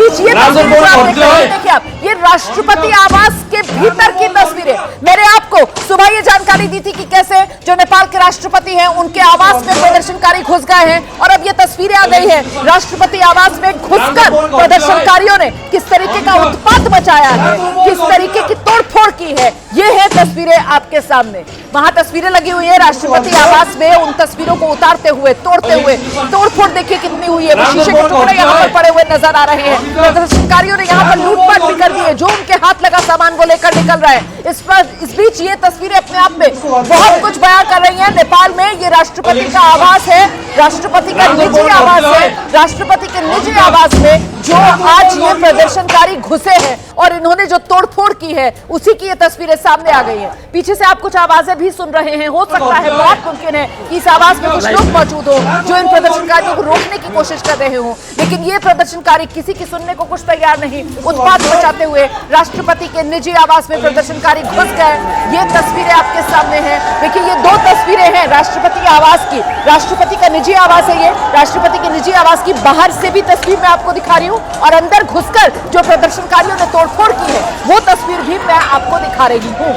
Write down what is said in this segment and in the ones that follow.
बीच ये तस्वीरें आप देख रहे हैं, देखिए आप, ये राष्ट्रपति आवास के भीतर की तस्वीरें। मैंने आपको सुबह ये जानकारी दी थी कि कैसे जो नेपाल के राष्ट्रपति हैं उनके आवास में प्रदर्शनकारी घुस गए हैं, और अब ये तस्वीरें आ गई है राष्ट्रपति आवास में घुसकर प्रदर्शनकारियों ने किस तरीके का उत्पात मचाया है, किस तरीके की तोड़फोड़ की है। ये है तस्वीरें आपके सामने। वहां तस्वीरें लगी हुई है राष्ट्रपति आवास में, उन तस्वीरों को उतारते हुए, तोड़ते हुए, तोड़फोड़ देखिए कितनी हुई है। शीशे के टुकड़े यहाँ पर पड़े हुए नजर आ रहे हैं। प्रदर्शनकारियों ने यहाँ पर लूटपाट भी कर दी है, जो उनके हाथ लगा सामान वो लेकर निकल रहा है। इस बीच ये तस्वीरें अपने आप में बहुत कुछ बयां कर रही हैं। नेपाल में ये राष्ट्रपति का आवास है, राष्ट्रपति का निजी आवास है। राष्ट्रपति के निजी आवास में जो आज ये प्रदर्शनकारी घुसे हैं और इन्होंने जो तोड़फोड़ की है, उसी की ये तस्वीरें सामने आ गई हैं। पीछे से आप कुछ आवाजें भी सुन रहे हैं। हो सकता है, बहुत मुमकिन है कि इस आवास में कुछ लोग मौजूद हो जो इन प्रदर्शनकारियों को रोकने की कोशिश कर रहे हो, लेकिन ये प्रदर्शनकारी किसी की सुनने को कुछ तैयार नहीं। उत्पात मचाते हुए राष्ट्रपति के निजी आवास में प्रदर्शनकारी घुस गए। ये तस्वीरें आपके सामने हैं। देखिए, ये दो तस्वीरें हैं राष्ट्रपति आवास की। राष्ट्रपति का निजी आवास है ये। राष्ट्रपति के निजी आवास की बाहर से भी तस्वीर मैं आपको दिखा रही हूँ, और अंदर घुसकर जो प्रदर्शनकारियों ने तोड़फोड़ की है वो तस्वीर भी मैं आपको दिखा रही हूँ।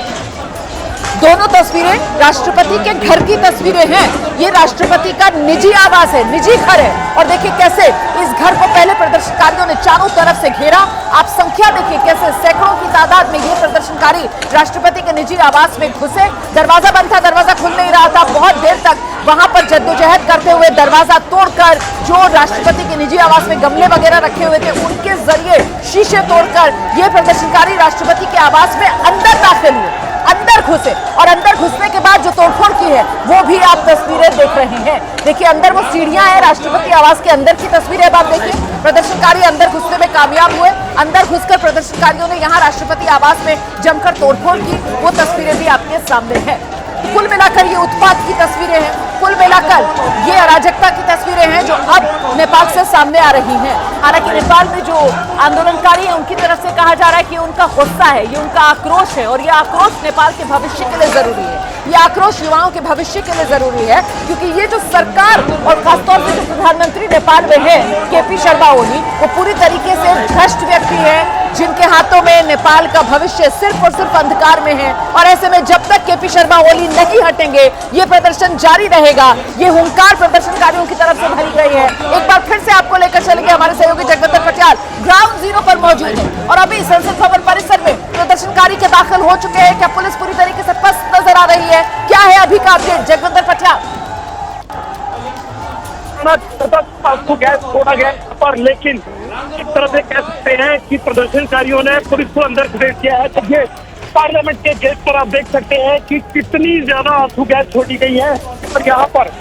दोनों तस्वीरें राष्ट्रपति के घर की तस्वीरें हैं। ये राष्ट्रपति का निजी आवास है, निजी घर है। और देखिए कैसे इस घर को पहले प्रदर्शनकारियों ने चारों तरफ से घेरा। आप संख्या देखिए, कैसे सैकड़ों की तादाद में ये प्रदर्शनकारी राष्ट्रपति के निजी आवास में घुसे। दरवाजा बंद था, दरवाजा खुल नहीं रहा था। बहुत देर तक वहां पर जद्दोजहद करते हुए दरवाजा तोड़कर, जो राष्ट्रपति के निजी आवास में गमले वगैरह रखे हुए थे उनके जरिए शीशे तोड़कर ये प्रदर्शनकारी राष्ट्रपति के आवास में अंदर दाखिल हुए, अंदर घुसे। और अंदर घुसने के बाद जो तोड़फोड़ की है वो भी आप तस्वीरें देख रहे हैं। देखिए, अंदर वो सीढ़ियां हैं राष्ट्रपति आवास के अंदर की तस्वीरें अब आप देखिए। प्रदर्शनकारी अंदर घुसने में कामयाब हुए। अंदर घुसकर प्रदर्शनकारियों ने यहां राष्ट्रपति आवास में जमकर तोड़फोड़ की। वो तस्वीरें भी आपके सामने है। कुल मिलाकर ये उत्पात की तस्वीरें हैं, कुल मिलाकर ये अराजकता की तस्वीरें हैं जो अब नेपाल से सामने आ रही हैं। हालांकि नेपाल में जो आंदोलनकारी हैं उनकी तरफ से कहा जा रहा है कि उनका गुस्सा है, ये उनका आक्रोश है, और ये आक्रोश नेपाल के भविष्य के लिए जरूरी है। ये आक्रोश युवाओं के भविष्य के लिए जरूरी है, क्योंकि ये जो सरकार और खासतौर से जो प्रधानमंत्री नेपाल में है केपी शर्मा ओली, वो पूरी तरीके से भ्रष्ट व्यक्ति है, जिनके हाथों में नेपाल का भविष्य सिर्फ और सिर्फ अंधकार में है। और ऐसे में जब तक केपी शर्मा ओली नहीं हटेंगे ये प्रदर्शन जारी रहेगा। ये हुंकार प्रदर्शनकारियों की तरफ से भरी गई है। एक बार फिर से आपको लेकर चलेंगे, हमारे सहयोगी जगवंतर पटियाल ग्राउंड जीरो पर मौजूद है और अभी संसद भवन परिसर में प्रदर्शनकारी के दाखिल हो चुके हैं। क्या पुलिस पूरी तरीके से पस्त नजर आ रही है? क्या है अभी का अपडेट, जगवंतर पटियाल? गैस छोड़ा गया, पर लेकिन एक तरह से कह सकते हैं कि प्रदर्शनकारियों ने पुलिस को अंदर प्रवेश किया है। देखिए, पार्लियामेंट के गेट पर आप देख सकते हैं कि कितनी ज्यादा आंसू गैस छोड़ी गई है, और यहाँ पर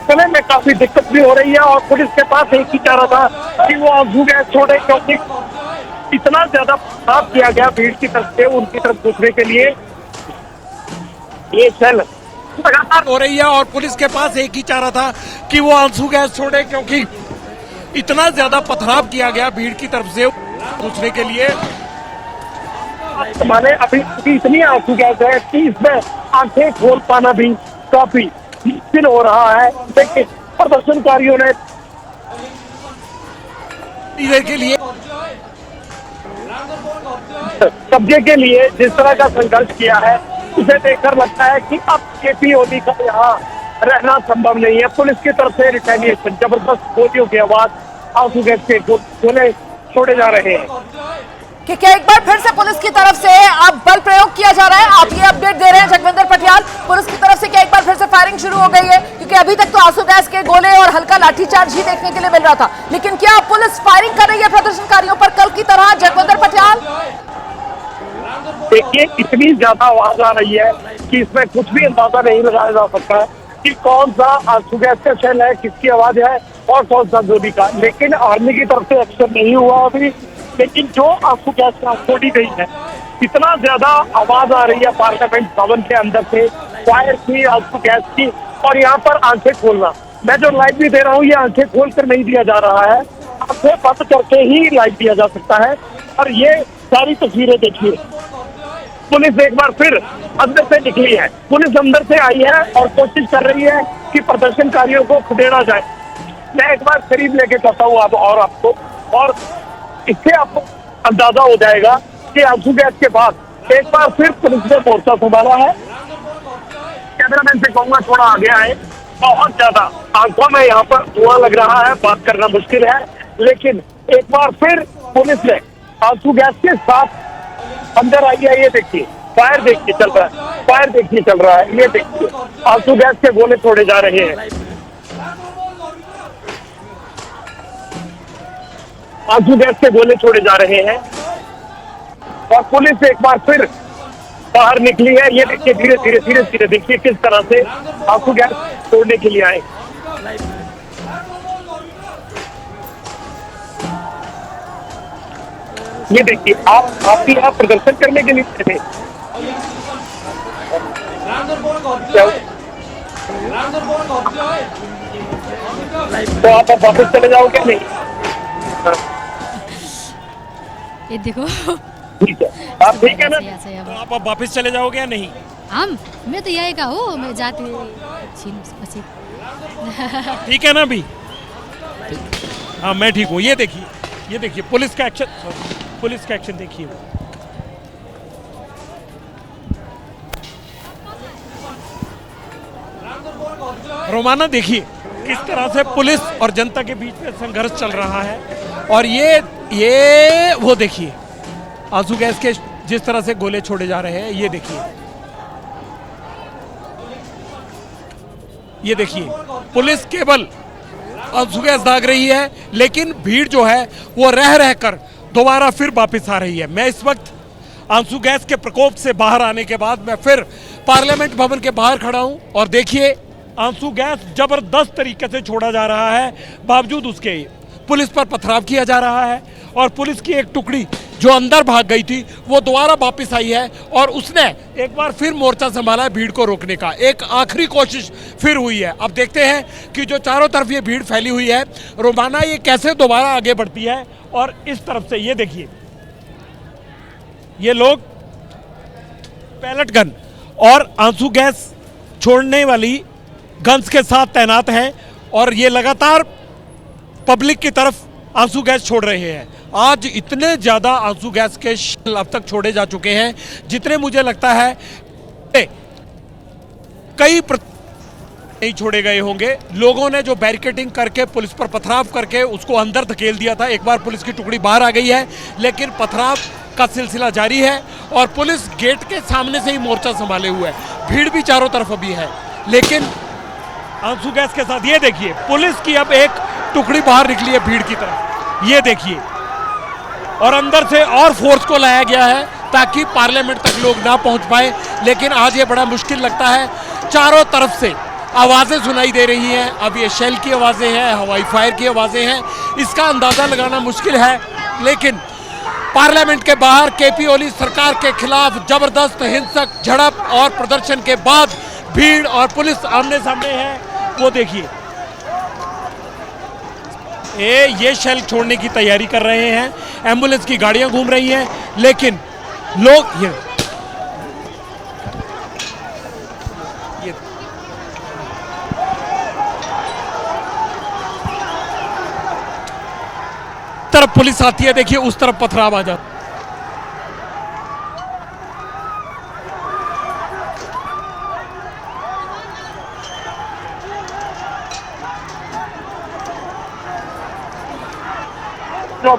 समय में काफी दिक्कत भी हो रही है। और पुलिस के पास एक ही चारा था कि वो आंसू गैस छोड़े, क्योंकि इतना ज्यादा प्रयास किया गया भीड़ की तरफ से उनकी तरफ घुसने के लिए। ये सेल लगातार हो रही है और पुलिस के पास एक ही चारा था कि वो आंसू गैस छोड़े, क्योंकि इतना ज्यादा पथराव किया गया भीड़ की तरफ से घुसने के लिए। माने अभी इतनी आंसू गैस है कि इसमें आंखें खोल पाना भी काफी मुश्किल हो रहा है। लेकिन प्रदर्शनकारियों ने के लिए कब्जे के लिए जिस तरह का संघर्ष किया है, उसे देखकर लगता है कि अब केपी ओली का यहाँ रहना संभव नहीं है। पुलिस की तरफ से रिटेलिएशन, जबरदस्त गोलियों की आवाज, आंसू गैस के गोले छोड़े जा रहे हैं। कि क्या एक बार फिर से पुलिस की तरफ से अब बल प्रयोग किया जा रहा है? आप ये अपडेट दे रहे हैं जगवंतर पटियाल, पुलिस की तरफ से क्या एक बार फिर से फायरिंग शुरू हो गई है? क्योंकि अभी तक तो आंसू गैस के गोले और हल्का लाठीचार्ज ही देखने के लिए मिल रहा था, लेकिन क्या पुलिस फायरिंग कर रही है प्रदर्शनकारियों पर कल की तरह, जगवंतर पटियाल? देखिए, इतनी ज्यादा आवाज आ रही है कि इसमें कुछ भी अंदाजा नहीं लगाया जा सकता है कि कौन सा आंसू गैस का शेल है, किसकी आवाज है और कौन सा गोली का। लेकिन आर्मी की तरफ से एक्शन नहीं हुआ अभी। लेकिन जो आंसू गैस छोड़ी गई है, इतना ज्यादा आवाज आ रही है पार्लियामेंट भवन के अंदर से फायर की, आंसू गैस की, और यहाँ पर आंखें खोलना, मैं जो लाइव भी दे रहा हूँ ये आंखें खोल कर नहीं दिया जा रहा है, आंखें बंद करके ही लाइव दिया जा सकता है। और ये सारी तस्वीरें देखिए, पुलिस एक बार फिर अंदर से निकली है, पुलिस अंदर से आई है और कोशिश कर रही है कि प्रदर्शनकारियों को खदेड़ा जाए। मैं एक बार करीब लेके चलता हूँ आप और आपको, और इससे आपको अंदाजा हो जाएगा कि आंसू गैस के बाद एक बार फिर पुलिस ने मोर्चा संभाला है। कैमरामैन से कहूंगा थोड़ा आगे आए। बहुत ज्यादा आंखों में यहाँ पर धुआं लग रहा है, बात करना मुश्किल है, लेकिन एक बार फिर पुलिस ने आंसू गैस के साथ अंदर आई है। ये देखिए फायर देखिए चल रहा है, फायर देखिए चल रहा है। ये देखिए आंसू गैस के गोले छोड़े जा रहे हैं, आंसू गैस के गोले छोड़े जा रहे हैं और पुलिस एक बार फिर बाहर निकली है। ये देखिए धीरे धीरे धीरे धीरे देखिए किस तरह से आंसू गैस छोड़ने के लिए आए। ये देखिए आप भी यहाँ प्रदर्शन करने के लिए थे। तो आप वापस चले जाओ क्या? नहीं, ये देखो ठीक है, आप ठीक है ना? तो आप अब वापस चले जाओगे या नहीं? हम मैं तो यही का हूँ, मैं जाती ठीक है ना अभी? हाँ मैं ठीक हूँ। ये देखिए पुलिस का एक्शन, पुलिस का एक्शन देखिए। रोमाना देखिए किस तरह से पुलिस और जनता के बीच में संघर्ष चल रहा है। और ये वो देखिए आंसू गैस के जिस तरह से गोले छोड़े जा रहे हैं। ये देखिए पुलिस केवल आंसू गैस दाग रही है, लेकिन भीड़ जो है वो रह रहकर दोबारा फिर वापस आ रही है। मैं इस वक्त आंसू गैस के प्रकोप से बाहर आने के बाद मैं फिर पार्लियामेंट भवन के बाहर खड़ा हूं और देखिए आंसू गैस जबरदस्त तरीके से छोड़ा जा रहा है, बावजूद उसके पुलिस पर पथराव किया जा रहा है। और पुलिस की एक टुकड़ी जो अंदर भाग गई थी वो दोबारा वापस आई है और उसने एक बार फिर मोर्चा संभाला है भीड़ को रोकने का। एक आखिरी कोशिश फिर हुई है। अब देखते हैं कि जो चारों तरफ ये भीड़ फैली हुई है, रोमाना ये कैसे दोबारा आगे बढ़ती है। और इस तरफ से ये देखिए ये लोग पैलेट गन और आंसू गैस छोड़ने वाली गन्स के साथ तैनात हैं और ये लगातार पब्लिक की तरफ आंसू गैस छोड़ रहे हैं। आज इतने ज़्यादा आंसू गैस के शेल अब तक छोड़े जा चुके हैं जितने मुझे लगता है कई नहीं छोड़े गए होंगे। लोगों ने जो बैरिकेडिंग करके पुलिस पर पथराव करके उसको अंदर धकेल दिया था। एक बार पुलिस की टुकड़ी बाहर आ गई है, लेकिन पथराव का सिलसिला जारी है और पुलिस गेट के सामने से ही मोर्चा संभाले हुए है। भीड़ भी चारों तरफ अभी है, लेकिन आंसू गैस के साथ ये देखिए पुलिस की अब एक टुकड़ी बाहर निकली है भीड़ की तरफ। ये देखिए और अंदर से और फोर्स को लाया गया है ताकि पार्लियामेंट तक लोग ना पहुंच पाए। लेकिन आज ये बड़ा मुश्किल लगता है, चारों तरफ से आवाज़ें सुनाई दे रही हैं। अब ये शेल की आवाज़ें हैं, हवाई फायर की आवाज़ें हैं, इसका अंदाज़ा लगाना मुश्किल है। लेकिन पार्लियामेंट के बाहर केपी ओली सरकार के खिलाफ जबरदस्त हिंसक झड़प और प्रदर्शन के बाद भीड़ और पुलिस आमने सामने है। वो देखिए ये शेल छोड़ने की तैयारी कर रहे हैं, एम्बुलेंस की गाड़ियां घूम रही हैं, लेकिन लोग ये तरफ पुलिस आती है, देखिए उस तरफ पथराव आ जाता।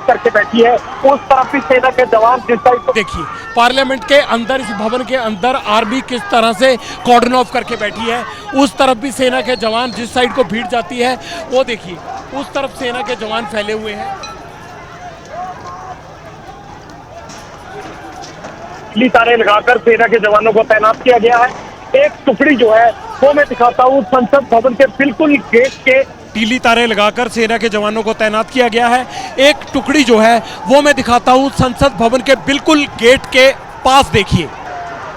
करके बैठी है, उस तरफ भी सेना के जवान जिस साइड को देखिए पार्लियामेंट के अंदर, इस भवन के अंदर आर्मी किस तरह से कॉर्डन ऑफ करके बैठी है। उस तरफ भी सेना के जवान जिस साइड को भीड़ जाती है वो देखिए उस तरफ सेना के जवान फैले हुए हैं। नीली तारे लगाकर सेना के जवानों को तैनात किया गया है। एक टुकड़ी जो है वो मैं दिखाता हूँ संसद भवन के बिल्कुल गेट के नीली तारे लगाकर सेना के जवानों को तैनात किया गया है। एक टुकड़ी जो है वो मैं दिखाता हूं संसद भवन के बिल्कुल गेट के पास। देखिए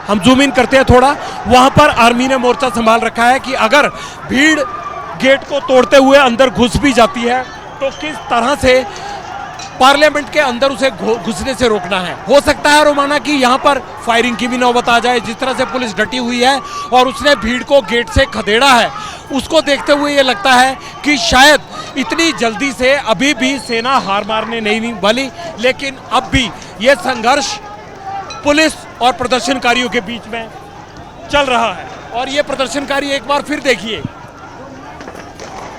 हम जूम इन करते हैं थोड़ा, वहां पर आर्मी ने मोर्चा संभाल रखा है कि अगर भीड़ गेट को तोड़ते हुए अंदर घुस भी जाती है तो किस तरह से पार्लियामेंट के अंदर उसे घुसने से रोकना है। हो सकता है रोमाना कि यहां पर फायरिंग की भी नौबत आ जाए। जिस तरह से पुलिस डटी हुई है और उसने भीड़ को गेट से खदेड़ा है, उसको देखते हुए ये लगता है कि शायद इतनी जल्दी से अभी भी सेना हार मारने नहीं वाली, लेकिन अब भी ये संघर्ष पुलिस और प्रदर्शनकारियों के बीच में चल रहा है। और ये प्रदर्शनकारी एक बार फिर देखिए,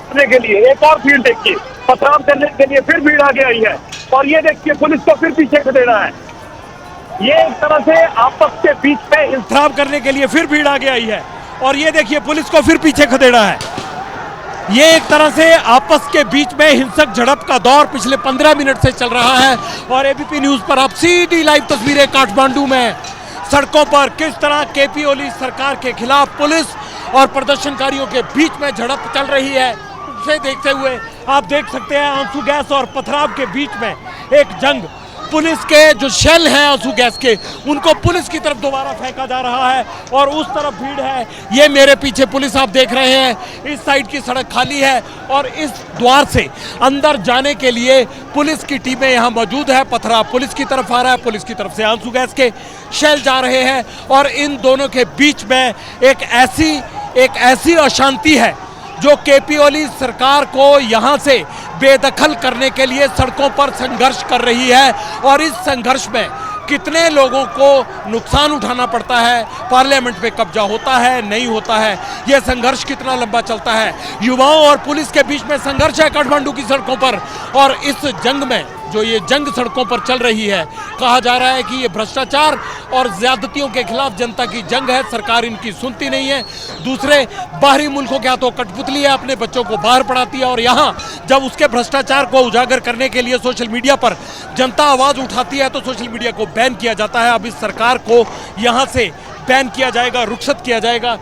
करने के लिए एक और भीड़ देखिए, पथराव करने के लिए फिर भीड़ आगे आई है। और ये देखिए पुलिस को फिर पीछे खदेड़ा है। ये एक तरह से आपस के बीच में पथराव करने के लिए फिर भीड़ आगे आई है। और ये देखिए पुलिस को फिर पीछे खदेड़ा है। ये एक तरह से आपस के बीच में हिंसक झड़प का दौर पिछले 15 मिनट से चल रहा है। और एबीपी न्यूज पर आप सीधी लाइव तस्वीरें काठमांडू में सड़कों पर किस तरह केपी ओली सरकार के खिलाफ पुलिस और प्रदर्शनकारियों के बीच में झड़प चल रही है, उसे देखते हुए आप देख सकते हैं आंसू गैस और पथराव के बीच में एक जंग। पुलिस के जो शेल हैं आंसू गैस के, उनको पुलिस की तरफ दोबारा फेंका जा रहा है और उस तरफ भीड़ है। ये मेरे पीछे पुलिस आप देख रहे हैं, इस साइड की सड़क खाली है और इस द्वार से अंदर जाने के लिए पुलिस की टीमें यहाँ मौजूद है। पथराव पुलिस की तरफ आ रहा है, पुलिस की तरफ से आंसू गैस के शेल जा रहे हैं और इन दोनों के बीच में एक ऐसी अशांति है जो केपी ओली सरकार को यहां से बेदखल करने के लिए सड़कों पर संघर्ष कर रही है। और इस संघर्ष में कितने लोगों को नुकसान उठाना पड़ता है, पार्लियामेंट पे कब्जा होता है नहीं होता है, यह संघर्ष कितना लंबा चलता है। युवाओं और पुलिस के बीच में संघर्ष है काठमांडू की सड़कों पर। और इस जंग में जो ये जंग सड़कों पर चल रही है, कहा जा रहा है कि ये भ्रष्टाचार और ज्यादतियों के खिलाफ जनता की जंग है। सरकार इनकी सुनती नहीं है। दूसरे बाहरी मुल्कों के हाथों कठपुतली है, अपने बच्चों को बाहर पढ़ाती है और यहाँ जब उसके भ्रष्टाचार को उजागर करने के लिए सोशल मीडिया पर जनता आवाज उठाती है तो सोशल मीडिया को बैन किया जाता है। अब इस सरकार को यहाँ से बैन किया जाएगा, रुखसत किया जाएगा।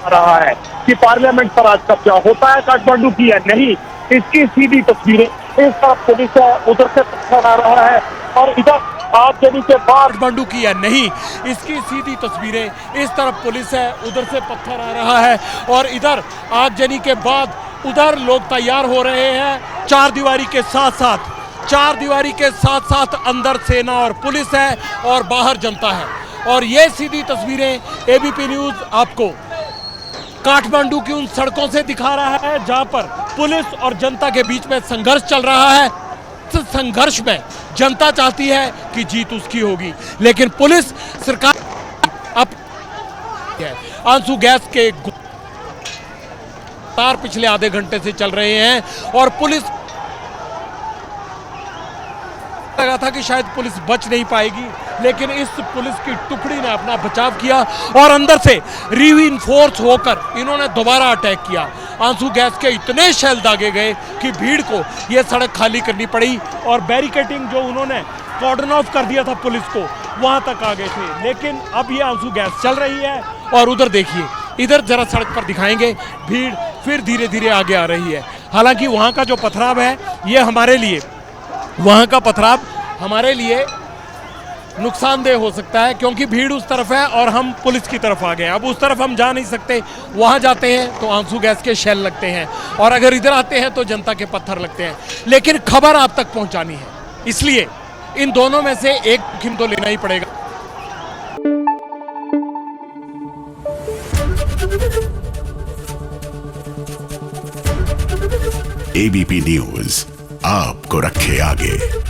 रहा है कि पार्लियामेंट पर आज कब्जा होता है काठमांडू की या नहीं, इसकी सीधी तस्वीरें। इस तरफ पुलिस है, उधर से पत्थर आ रहा है और इधर आगजनी के बाद काठमांडू की या नहीं, इसकी सीधी तस्वीरें। इस तरफ पुलिस है, उधर से पत्थर आ रहा है और इधर आगजनी के बाद उधर लोग तैयार हो रहे हैं। चार दीवारी के साथ साथ अंदर सेना और पुलिस है और बाहर जनता है। और ये सीधी तस्वीरें एबीपी न्यूज आपको काठमांडू की उन सड़कों से दिखा रहा है जहां पर पुलिस और जनता के बीच में संघर्ष चल रहा है। इस संघर्ष में जनता चाहती है कि जीत उसकी होगी, लेकिन पुलिस सरकार अब आंसू गैस के तार पिछले आधे घंटे से चल रहे हैं और पुलिस लगा था कि शायद पुलिस बच नहीं पाएगी, लेकिन इस पुलिस की टुकड़ी ने अपना बचाव किया और अंदर से रीइंफोर्स होकर इन्होंने दोबारा अटैक किया। आंसू गैस के इतने शेल दागे गए कि भीड़ को यह सड़क खाली करनी पड़ी और बैरिकेडिंग जो उन्होंने कॉर्डन ऑफ कर दिया था पुलिस को, वहां तक आ गए थे। लेकिन अब ये आंसू गैस चल रही है और उधर देखिए, इधर जरा सड़क पर दिखाएंगे, भीड़ फिर धीरे धीरे आगे आ रही है। हालांकि वहां का जो पथराव है ये वहां का पथराव हमारे लिए नुकसानदेह हो सकता है, क्योंकि भीड़ उस तरफ है और हम पुलिस की तरफ आ गए। अब उस तरफ हम जा नहीं सकते, वहां जाते हैं तो आंसू गैस के शेल लगते हैं और अगर इधर आते हैं तो जनता के पत्थर लगते हैं। लेकिन खबर आप तक पहुंचानी है, इसलिए इन दोनों में से एक जोखिम तो लेना ही पड़ेगा। एबीपी न्यूज आपको रखे आगे।